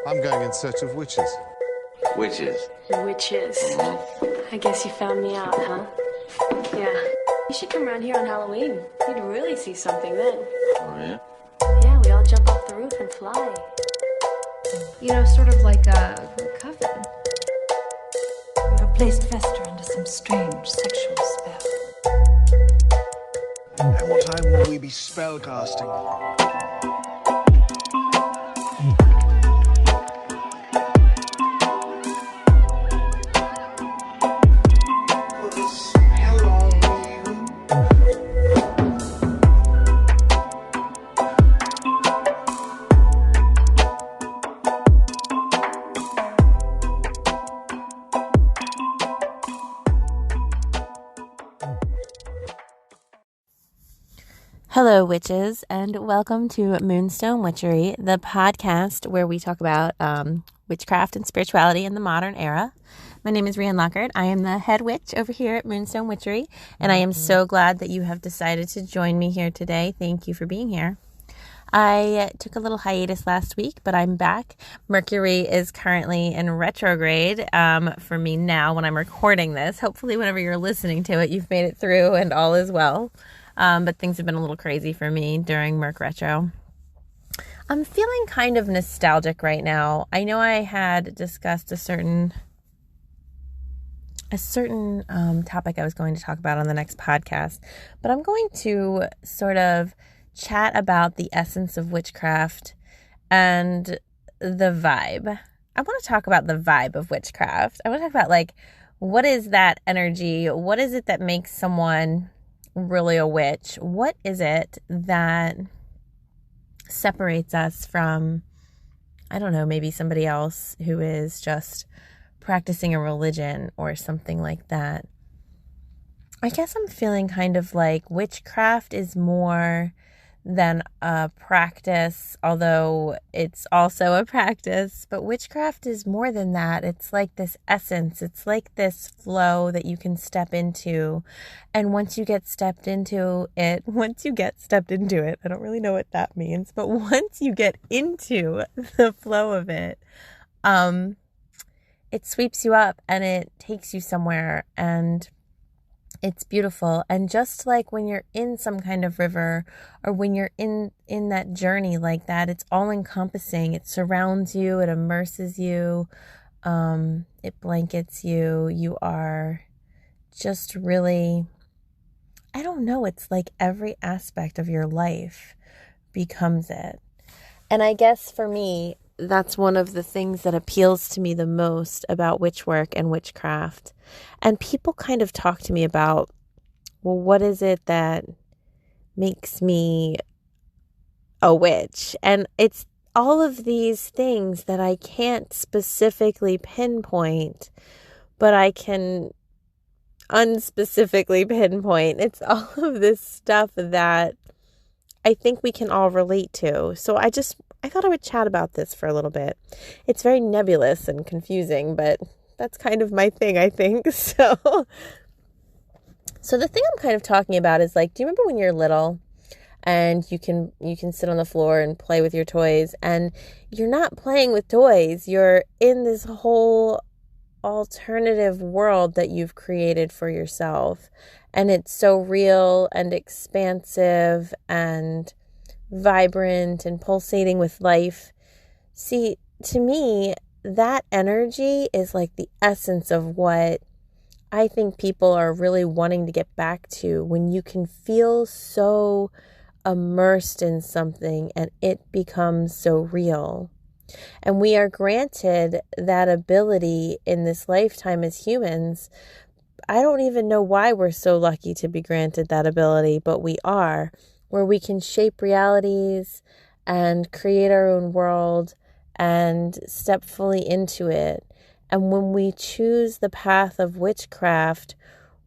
I'm going in search of witches. Witches. Witches. I guess you found me out, huh? Yeah. You should come around here on Halloween. You'd really see something then. Oh, yeah? Yeah, we all jump off the roof and fly. You know, sort of like a coven. You have placed Fester under some strange sexual spell. At what time will we be spellcasting? Hello, witches, and welcome to Moonstone Witchery, the podcast where we talk about witchcraft and spirituality in the modern era. My name is Rian Lockhart. I am the head witch over here at Moonstone Witchery, and I am so glad that you have decided to join me here today. Thank you for being here. I took a little hiatus last week, but I'm back. Mercury is currently in retrograde for me now when I'm recording this. Hopefully, whenever you're listening to it, you've made it through and all is well. But things have been a little crazy for me during Merc Retro. I'm feeling kind of nostalgic right now. I know I had discussed a certain topic I was going to talk about on the next podcast, but I'm going to sort of chat about the essence of witchcraft and the vibe. I want to talk about the vibe of witchcraft. I want to talk about, what is that energy? What is it that makes someone really a witch? What is it that separates us from, I don't know, maybe somebody else who is just practicing a religion or something like that? I guess I'm feeling kind of like witchcraft is more than a practice, although it's also a practice, but witchcraft is more than that. It's like this essence. It's like this flow that you can step into. And once you get stepped into it, I don't really know what that means, but once you get into the flow of it, it sweeps you up and it takes you somewhere, and it's beautiful. And just like when you're in some kind of river, or when you're in that journey like that, it's all encompassing. It surrounds you. It immerses you. It blankets you. You are just really, I don't know. It's like every aspect of your life becomes it. And I guess for me, that's one of the things that appeals to me the most about witch work and witchcraft. And people kind of talk to me about, well, what is it that makes me a witch? And it's all of these things that I can't specifically pinpoint, but I can unspecifically pinpoint. It's all of this stuff that I think we can all relate to. So I thought I would chat about this for a little bit. It's very nebulous and confusing, but that's kind of my thing, I think. So the thing I'm kind of talking about is, do you remember when you're little and you can sit on the floor and play with your toys, and you're not playing with toys. You're in this whole alternative world that you've created for yourself. And it's so real and expansive and vibrant and pulsating with life. See, to me, that energy is like the essence of what I think people are really wanting to get back to, when you can feel so immersed in something and it becomes so real. And we are granted that ability in this lifetime as humans. I don't even know why we're so lucky to be granted that ability, but we are, where we can shape realities and create our own world and step fully into it. And when we choose the path of witchcraft,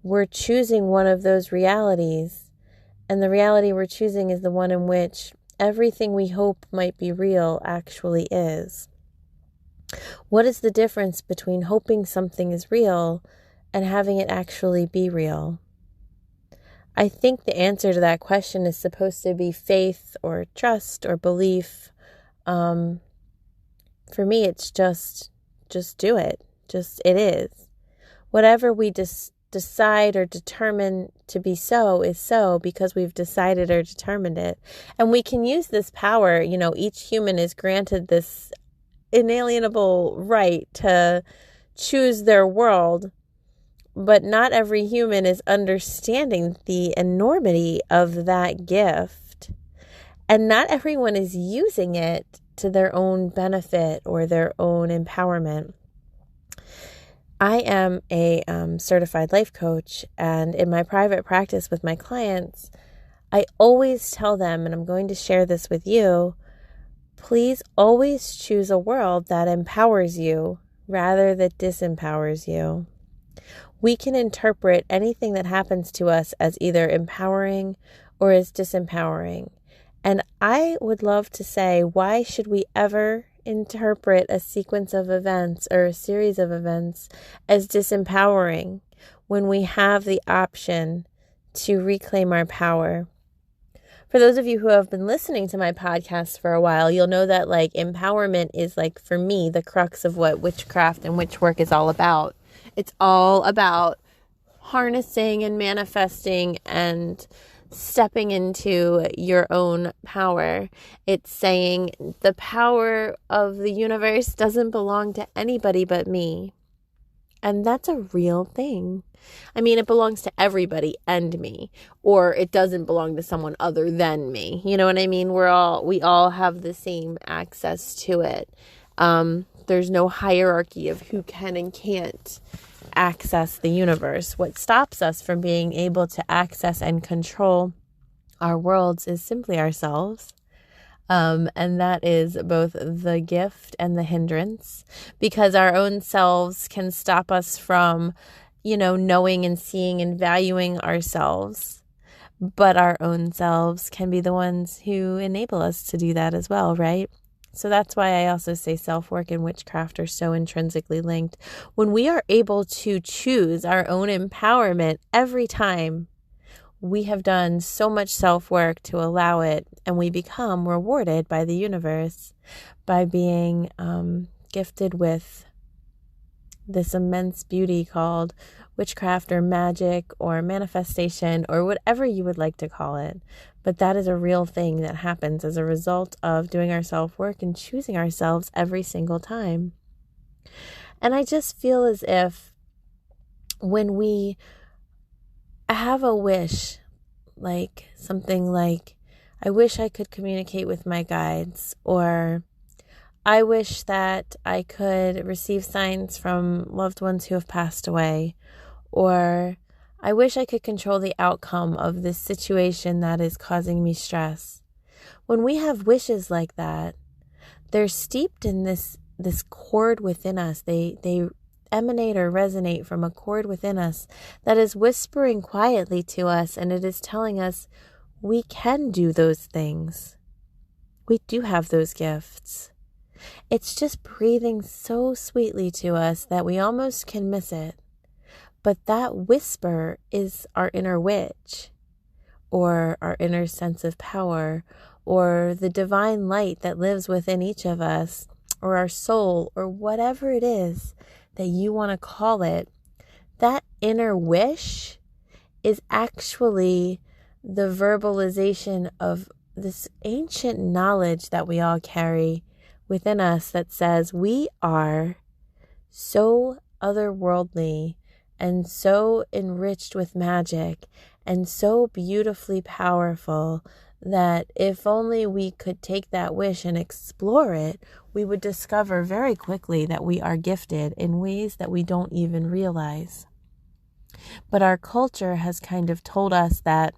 we're choosing one of those realities. And the reality we're choosing is the one in which everything we hope might be real actually is. What is the difference between hoping something is real and having it actually be real? I think the answer to that question is supposed to be faith or trust or belief. For me, it's just do it. It is. Whatever we decide or determine to be so is so because we've decided or determined it. And we can use this power. Each human is granted this inalienable right to choose their world, but not every human is understanding the enormity of that gift. And not everyone is using it to their own benefit or their own empowerment. I am a certified life coach, and in my private practice with my clients, I always tell them, and I'm going to share this with you, please always choose a world that empowers you rather than disempowers you. We can interpret anything that happens to us as either empowering or as disempowering. And I would love to say, why should we ever interpret a sequence of events or a series of events as disempowering when we have the option to reclaim our power? For those of you who have been listening to my podcast for a while, you'll know that empowerment is for me, the crux of what witchcraft and witch work is all about. It's all about harnessing and manifesting and stepping into your own power. It's saying the power of the universe doesn't belong to anybody but me. And that's a real thing. I mean, it belongs to everybody and me, or it doesn't belong to someone other than me. You know what I mean? We all have the same access to it. There's no hierarchy of who can and can't access the universe. What stops us from being able to access and control our worlds is simply ourselves. And that is both the gift and the hindrance, because our own selves can stop us from, knowing and seeing and valuing ourselves. But our own selves can be the ones who enable us to do that as well, right? So that's why I also say self-work and witchcraft are so intrinsically linked. When we are able to choose our own empowerment every time, we have done so much self-work to allow it, and we become rewarded by the universe by being gifted with this immense beauty called witchcraft or magic or manifestation or whatever you would like to call it. But that is a real thing that happens as a result of doing our self-work and choosing ourselves every single time. And I just feel as if when we have a wish, something like, I wish I could communicate with my guides, or I wish that I could receive signs from loved ones who have passed away, or I wish I could control the outcome of this situation that is causing me stress. When we have wishes like that, they're steeped in this chord within us. They emanate or resonate from a chord within us that is whispering quietly to us, and it is telling us we can do those things. We do have those gifts. It's just breathing so sweetly to us that we almost can miss it. But that whisper is our inner witch, or our inner sense of power, or the divine light that lives within each of us, or our soul, or whatever it is that you want to call it. That inner wish is actually the verbalization of this ancient knowledge that we all carry within us that says we are so otherworldly and so enriched with magic and so beautifully powerful that if only we could take that wish and explore it, we would discover very quickly that we are gifted in ways that we don't even realize. But our culture has kind of told us that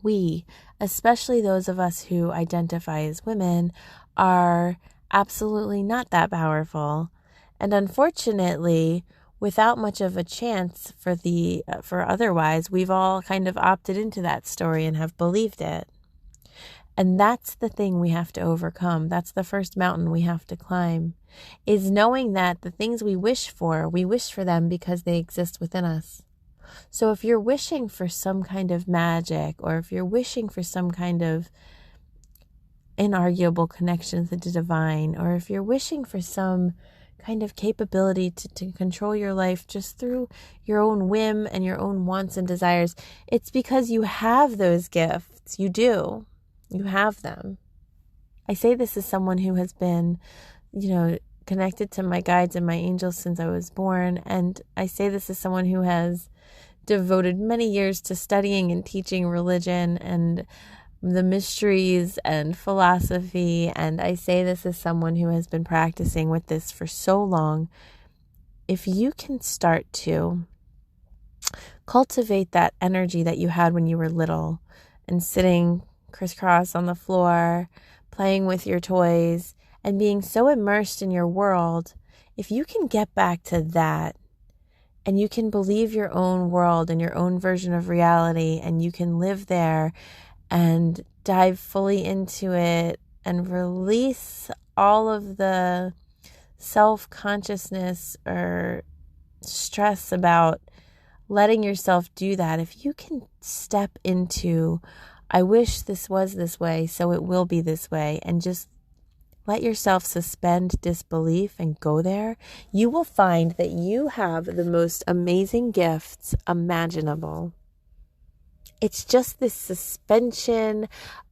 we, especially those of us who identify as women, are absolutely not that powerful. And unfortunately, without much of a chance for otherwise, we've all kind of opted into that story and have believed it. And that's the thing we have to overcome. That's the first mountain we have to climb, is knowing that the things we wish for them because they exist within us. So if you're wishing for some kind of magic, or if you're wishing for some kind of inarguable connection to the divine, or if you're wishing for some kind of capability to control your life just through your own whim and your own wants and desires, it's because you have those gifts. You do. You have them. I say this as someone who has been, connected to my guides and my angels since I was born. And I say this as someone who has devoted many years to studying and teaching religion and the mysteries and philosophy. And I say this as someone who has been practicing with this for so long. If you can start to cultivate that energy that you had when you were little and sitting crisscross on the floor, playing with your toys and being so immersed in your world, if you can get back to that and you can believe your own world and your own version of reality, and you can live there and dive fully into it and release all of the self-consciousness or stress about letting yourself do that. If you can step into, I wish this was this way, so it will be this way, and just let yourself suspend disbelief and go there, you will find that you have the most amazing gifts imaginable. It's just this suspension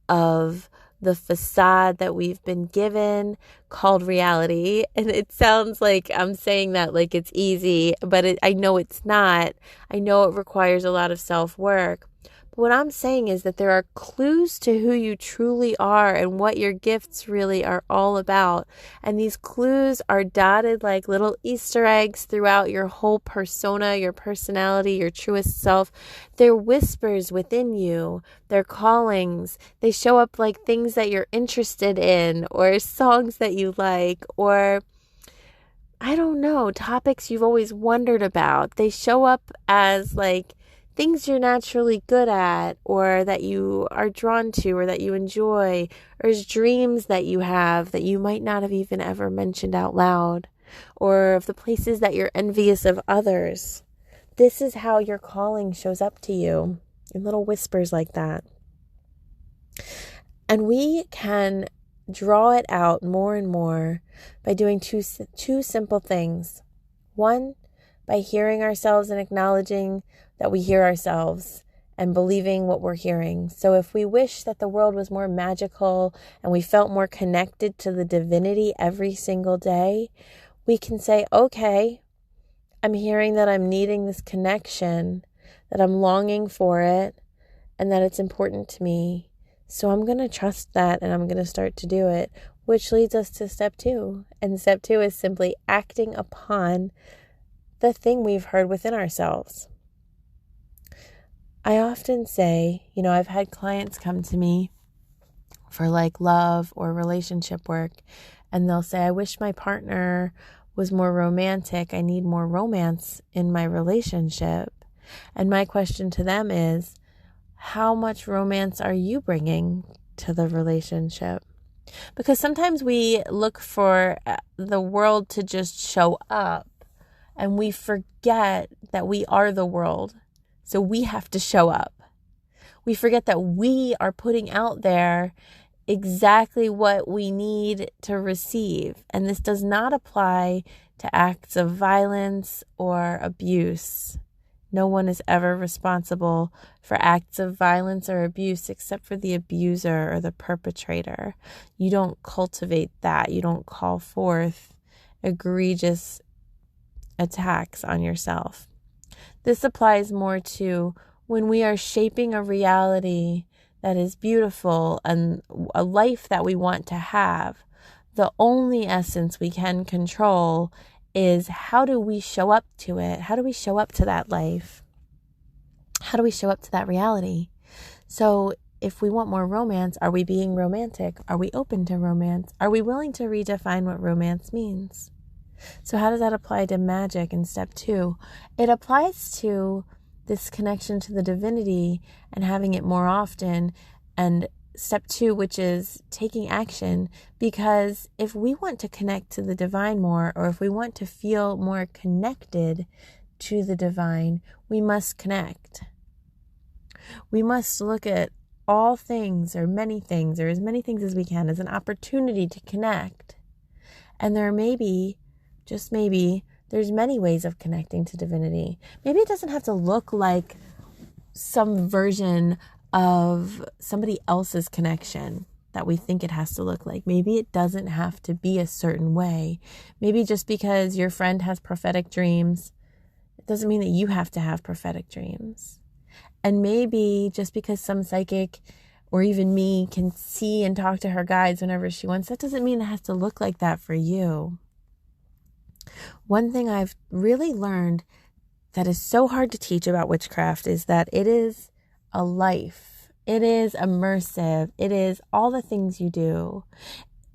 of the facade that we've been given called reality. And it sounds like I'm saying that like it's easy, but I know it's not. I know it requires a lot of self-work. But what I'm saying is that there are clues to who you truly are and what your gifts really are all about. And these clues are dotted like little Easter eggs throughout your whole persona, your personality, your truest self. They're whispers within you. They're callings. They show up like things that you're interested in, or songs that you like, or I don't know, topics you've always wondered about. They show up as like things you're naturally good at, or that you are drawn to, or that you enjoy, or as dreams that you have that you might not have even ever mentioned out loud, or of the places that you're envious of others. This is how your calling shows up to you, in little whispers like that. And we can draw it out more and more by doing two simple things. One, by hearing ourselves and acknowledging that we hear ourselves and believing what we're hearing. So if we wish that the world was more magical and we felt more connected to the divinity every single day, we can say, okay, I'm hearing that I'm needing this connection, that I'm longing for it, and that it's important to me. So I'm going to trust that, and I'm going to start to do it, which leads us to step 2. And step 2 is simply acting upon the thing we've heard within ourselves. I often say, I've had clients come to me for like love or relationship work, and they'll say, I wish my partner was more romantic. I need more romance in my relationship. And my question to them is, how much romance are you bringing to the relationship? Because sometimes we look for the world to just show up, and we forget that we are the world. So we have to show up. We forget that we are putting out there exactly what we need to receive. And this does not apply to acts of violence or abuse. No one is ever responsible for acts of violence or abuse except for the abuser or the perpetrator. You don't cultivate that. You don't call forth egregious attacks on yourself. This applies more to when we are shaping a reality that is beautiful and a life that we want to have. The only essence we can control is, how do we show up to it? How do we show up to that life? How do we show up to that reality? So if we want more romance, are we being romantic? Are we open to romance? Are we willing to redefine what romance means? So how does that apply to magic in step 2? It applies to this connection to the divinity and having it more often, and step 2, which is taking action. Because if we want to connect to the divine more, or if we want to feel more connected to the divine, we must connect. We must look at all things, or many things, or as many things as we can, as an opportunity to connect. And there may be, just maybe, there's many ways of connecting to divinity. Maybe it doesn't have to look like some version of somebody else's connection that we think it has to look like. Maybe it doesn't have to be a certain way. Maybe just because your friend has prophetic dreams, it doesn't mean that you have to have prophetic dreams. And maybe just because some psychic or even me can see and talk to her guides whenever she wants, that doesn't mean it has to look like that for you. One thing I've really learned that is so hard to teach about witchcraft is that it is a life. It is immersive. It is all the things you do.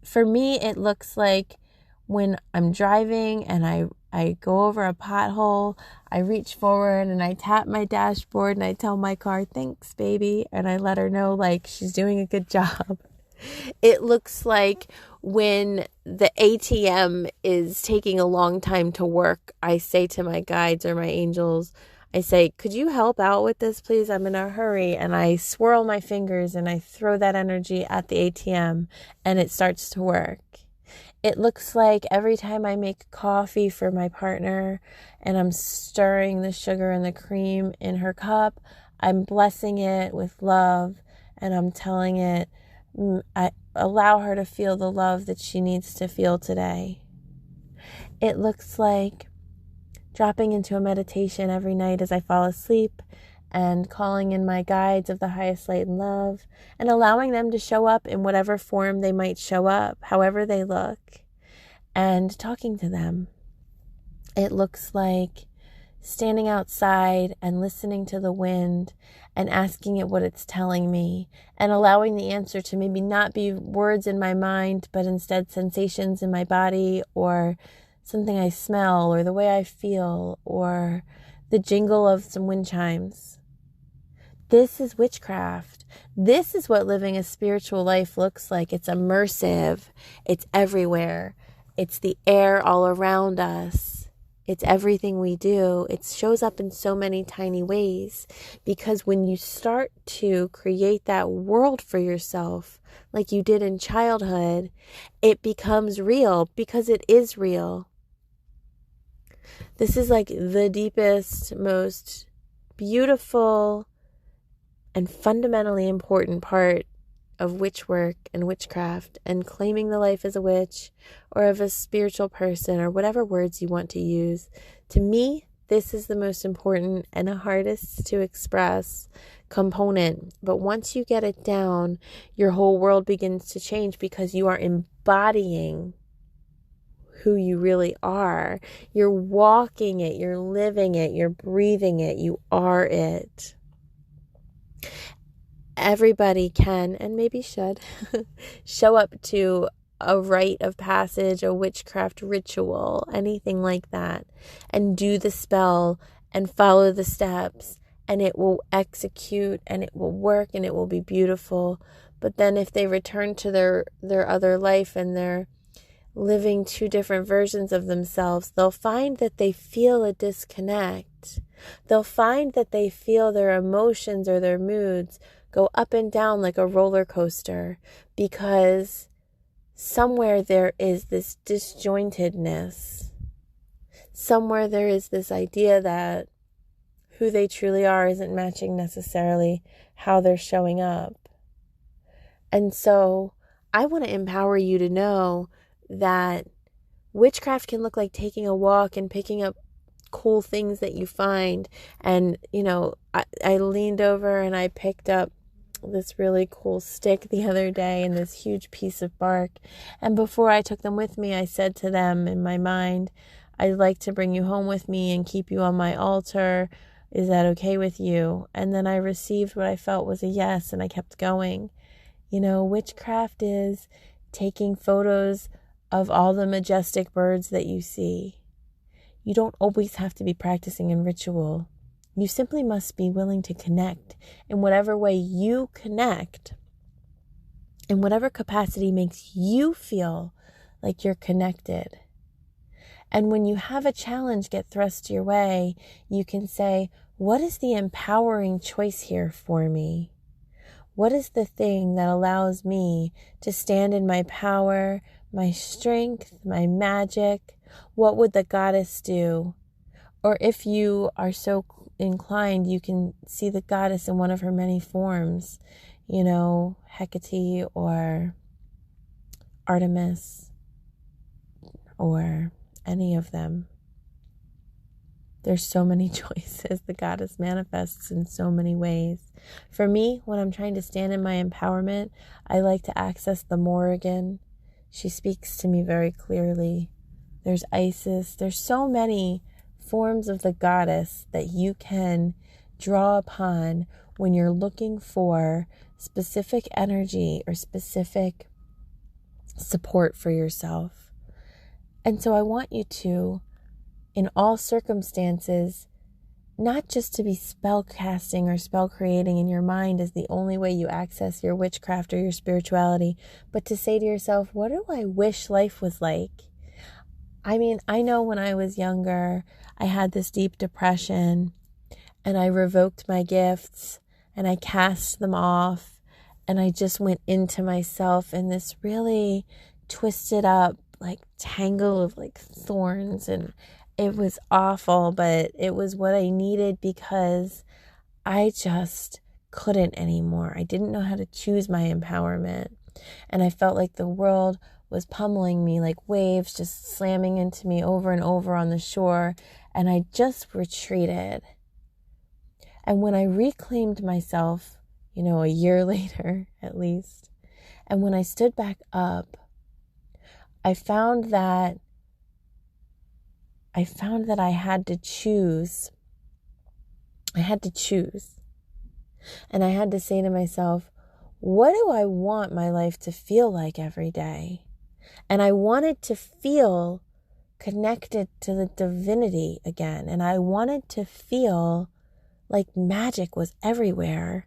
For me, it looks like when I'm driving and I go over a pothole, I reach forward and I tap my dashboard and I tell my car, thanks, baby. And I let her know like she's doing a good job. It looks like when the ATM is taking a long time to work, I say to my guides or my angels, I say, could you help out with this, please? I'm in a hurry. And I swirl my fingers and I throw that energy at the ATM and it starts to work. It looks like every time I make coffee for my partner and I'm stirring the sugar and the cream in her cup, I'm blessing it with love and I'm telling it, I allow her to feel the love that she needs to feel today. It looks like dropping into a meditation every night as I fall asleep and calling in my guides of the highest light and love and allowing them to show up in whatever form they might show up, however they look, and talking to them. It looks like standing outside and listening to the wind and asking it what it's telling me and allowing the answer to maybe not be words in my mind, but instead sensations in my body or something I smell or the way I feel or the jingle of some wind chimes. This is witchcraft. This is what living a spiritual life looks like. It's immersive. It's everywhere. It's the air all around us. It's everything we do. It shows up in so many tiny ways because when you start to create that world for yourself like you did in childhood, it becomes real because it is real. This is like the deepest, most beautiful and fundamentally important part of witch work and witchcraft and claiming the life as a witch or of a spiritual person or whatever words you want to use. To me, this is the most important and the hardest to express component. But once you get it down, your whole world begins to change because you are embodying who you really are. You're walking it, you're living it, you're breathing it, you are it. Everybody can, and maybe should, show up to a rite of passage, a witchcraft ritual, anything like that, and do the spell and follow the steps, and it will execute, and it will work, and it will be beautiful. But then if they return to their other life and they're living two different versions of themselves, they'll find that they feel a disconnect. They'll find that they feel their emotions or their moods go up and down like a roller coaster because somewhere there is this disjointedness. Somewhere there is this idea that who they truly are isn't matching necessarily how they're showing up. And so I want to empower you to know that witchcraft can look like taking a walk and picking up cool things that you find. And, I leaned over and I picked up this really cool stick the other day and this huge piece of bark. And before I took them with me, I said to them in my mind, I'd like to bring you home with me and keep you on my altar. Is that okay with you? And then I received what I felt was a yes, and I kept going. Witchcraft is taking photos of all the majestic birds that you see. You don't always have to be practicing in ritual. You simply must be willing to connect in whatever way you connect, in whatever capacity makes you feel like you're connected. And when you have a challenge get thrust your way, you can say, what is the empowering choice here for me? What is the thing that allows me to stand in my power, my strength, my magic? What would the goddess do? Or if you are so inclined, you can see the goddess in one of her many forms, Hecate or Artemis or any of them. There's so many choices. The goddess manifests in so many ways. For me, when I'm trying to stand in my empowerment, I like to access the Morrigan. She speaks to me very clearly. There's Isis. There's so many forms of the goddess that you can draw upon when you're looking for specific energy or specific support for yourself. And so I want you to, in all circumstances, not just to be spell casting or spell creating in your mind as the only way you access your witchcraft or your spirituality, but to say to yourself, what do I wish life was like? I mean, I know when I was younger, I had this deep depression and I revoked my gifts and I cast them off and I just went into myself in this really twisted up tangle of thorns, and it was awful, but it was what I needed because I just couldn't anymore. I didn't know how to choose my empowerment, and I felt like the world was pummeling me like waves, just slamming into me over and over on the shore, and I just retreated. And when I reclaimed myself, a year later at least, and when I stood back up, I found that I had to choose. I had to choose. And I had to say to myself, what do I want my life to feel like every day? And I wanted to feel connected to the divinity again. And I wanted to feel like magic was everywhere.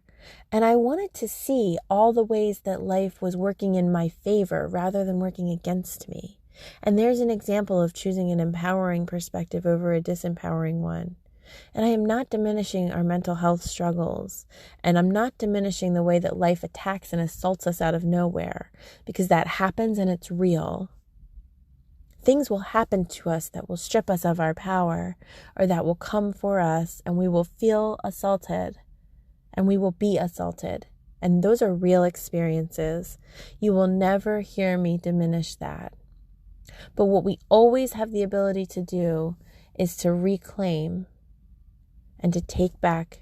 And I wanted to see all the ways that life was working in my favor rather than working against me. And there's an example of choosing an empowering perspective over a disempowering one. And I am not diminishing our mental health struggles. And I'm not diminishing the way that life attacks and assaults us out of nowhere, because that happens and it's real. Things will happen to us that will strip us of our power, or that will come for us, and we will feel assaulted. And we will be assaulted. And those are real experiences. You will never hear me diminish that. But what we always have the ability to do is to reclaim and to take back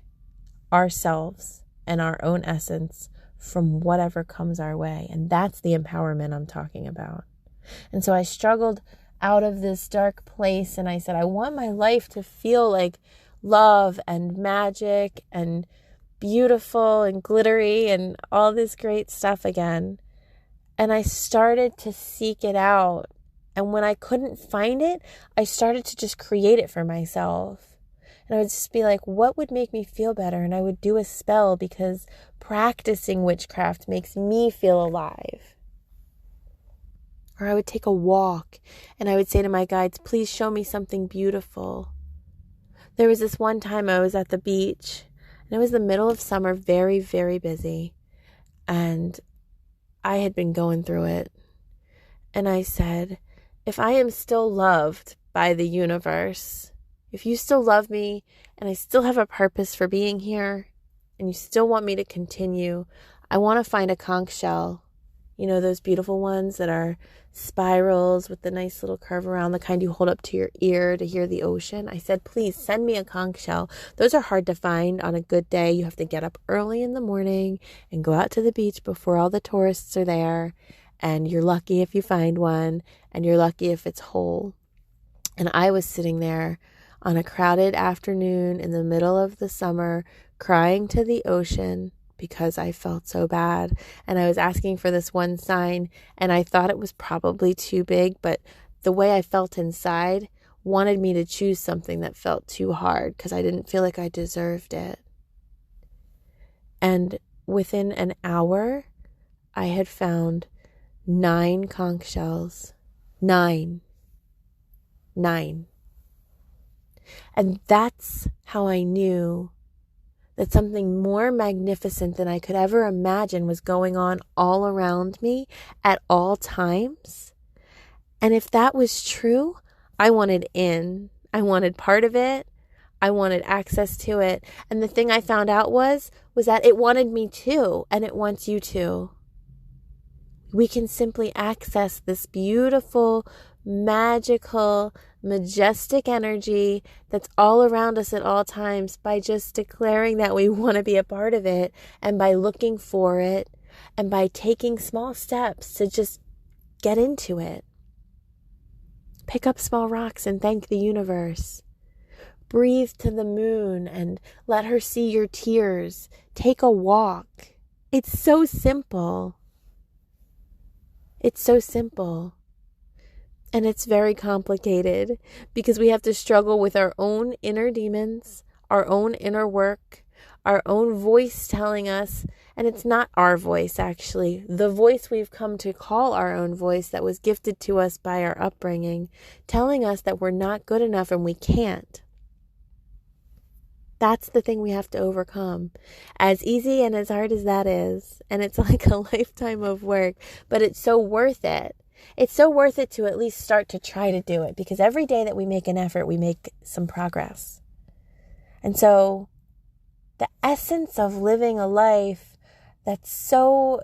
ourselves and our own essence from whatever comes our way. And that's the empowerment I'm talking about. And so I struggled out of this dark place, and I said, I want my life to feel like love and magic and beautiful and glittery and all this great stuff again. And I started to seek it out. And when I couldn't find it, I started to just create it for myself. And I would just be like, what would make me feel better? And I would do a spell because practicing witchcraft makes me feel alive. Or I would take a walk and I would say to my guides, please show me something beautiful. There was this one time I was at the beach. And it was the middle of summer, very, very busy. And I had been going through it. And I said, if I am still loved by the universe, if you still love me and I still have a purpose for being here and you still want me to continue, I want to find a conch shell. Those beautiful ones that are spirals with the nice little curve around, the kind you hold up to your ear to hear the ocean. I said, please send me a conch shell. Those are hard to find on a good day. You have to get up early in the morning and go out to the beach before all the tourists are there. And you're lucky if you find one, and you're lucky if it's whole. And I was sitting there on a crowded afternoon in the middle of the summer, crying to the ocean, because I felt so bad. And I was asking for this one sign, and I thought it was probably too big, but the way I felt inside wanted me to choose something that felt too hard because I didn't feel like I deserved it. And within an hour, I had found 9 conch shells. 9. And that's how I knew that something more magnificent than I could ever imagine was going on all around me at all times. And if that was true, I wanted in. I wanted part of it. I wanted access to it. And the thing I found out was that it wanted me too, and it wants you too. We can simply access this beautiful, magical, majestic energy that's all around us at all times by just declaring that we want to be a part of it, and by looking for it, and by taking small steps to just get into it. Pick up small rocks and thank the universe. Breathe to the moon and let her see your tears. Take a walk. It's so simple. It's so simple. And it's very complicated because we have to struggle with our own inner demons, our own inner work, our own voice telling us, and it's not our voice actually, the voice we've come to call our own voice that was gifted to us by our upbringing, telling us that we're not good enough and we can't. That's the thing we have to overcome. As easy and as hard as that is, and it's like a lifetime of work, but it's so worth it. It's so worth it to at least start to try to do it, because every day that we make an effort, we make some progress. And so the essence of living a life that's so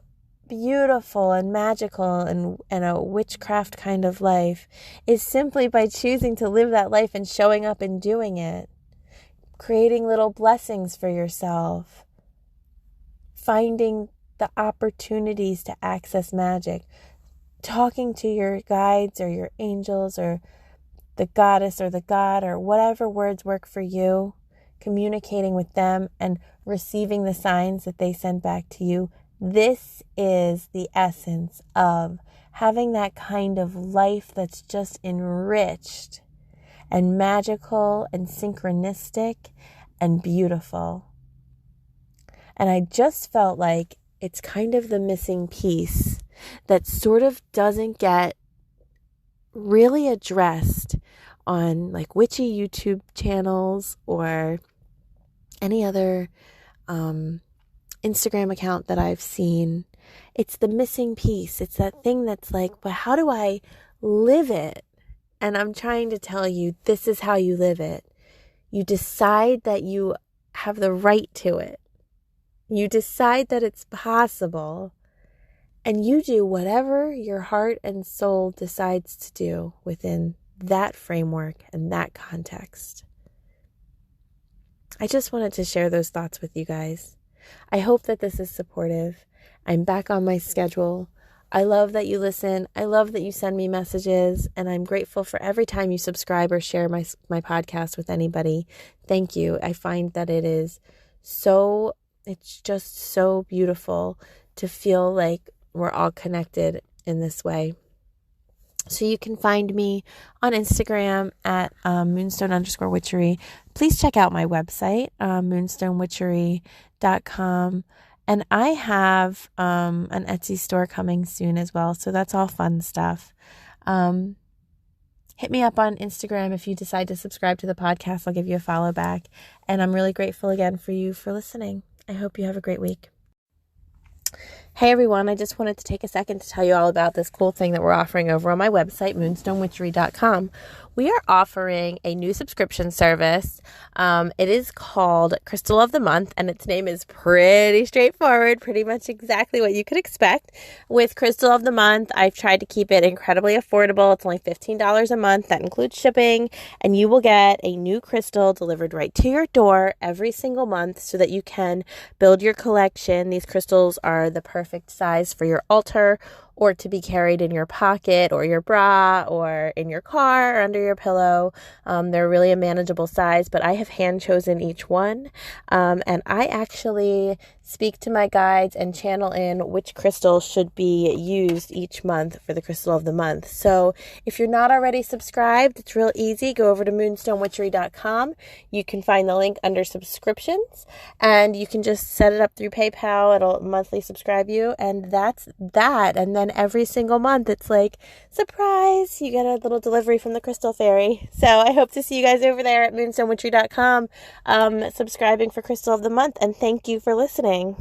beautiful and magical and a witchcraft kind of life is simply by choosing to live that life and showing up and doing it. Creating little blessings for yourself. Finding the opportunities to access magic. Talking to your guides or your angels or the goddess or the god or whatever words work for you. Communicating with them and receiving the signs that they send back to you. This is the essence of having that kind of life that's just enriched and magical and synchronistic and beautiful. And I just felt like it's kind of the missing piece that sort of doesn't get really addressed on like witchy YouTube channels or any other Instagram account that I've seen. It's the missing piece. It's that thing that's like, but how do I live it? And I'm trying to tell you, this is how you live it. You decide that you have the right to it. You decide that it's possible. And you do whatever your heart and soul decides to do within that framework and that context. I just wanted to share those thoughts with you guys. I hope that this is supportive. I'm back on my schedule. I love that you listen. I love that you send me messages, and I'm grateful for every time you subscribe or share my podcast with anybody. Thank you. I find that it's just so beautiful to feel like we're all connected in this way. So you can find me on Instagram at moonstone_witchery. Please check out my website, moonstonewitchery.com. And I have an Etsy store coming soon as well. So that's all fun stuff. Hit me up on Instagram if you decide to subscribe to the podcast. I'll give you a follow back. And I'm really grateful again for you for listening. I hope you have a great week. Hey everyone, I just wanted to take a second to tell you all about this cool thing that we're offering over on my website, moonstonewitchery.com. We are offering a new subscription service. It is called Crystal of the Month, and its name is pretty straightforward, pretty much exactly what you could expect. With Crystal of the Month, I've tried to keep it incredibly affordable. It's only $15 a month. That includes shipping, and you will get a new crystal delivered right to your door every single month so that you can build your collection. These crystals are the perfect size for your altar, or to be carried in your pocket or your bra or in your car or under your pillow. They're really a manageable size, but I have hand chosen each one. And I actually speak to my guides and channel in which crystals should be used each month for the Crystal of the Month. So if you're not already subscribed, it's real easy. Go over to moonstonewitchery.com. You can find the link under subscriptions, and you can just set it up through PayPal. It'll monthly subscribe you, and that's that. And then then every single month it's like, surprise, you get a little delivery from the Crystal Fairy. So I hope to see you guys over there at moonstonewitchery.com, subscribing for Crystal of the Month, and thank you for listening.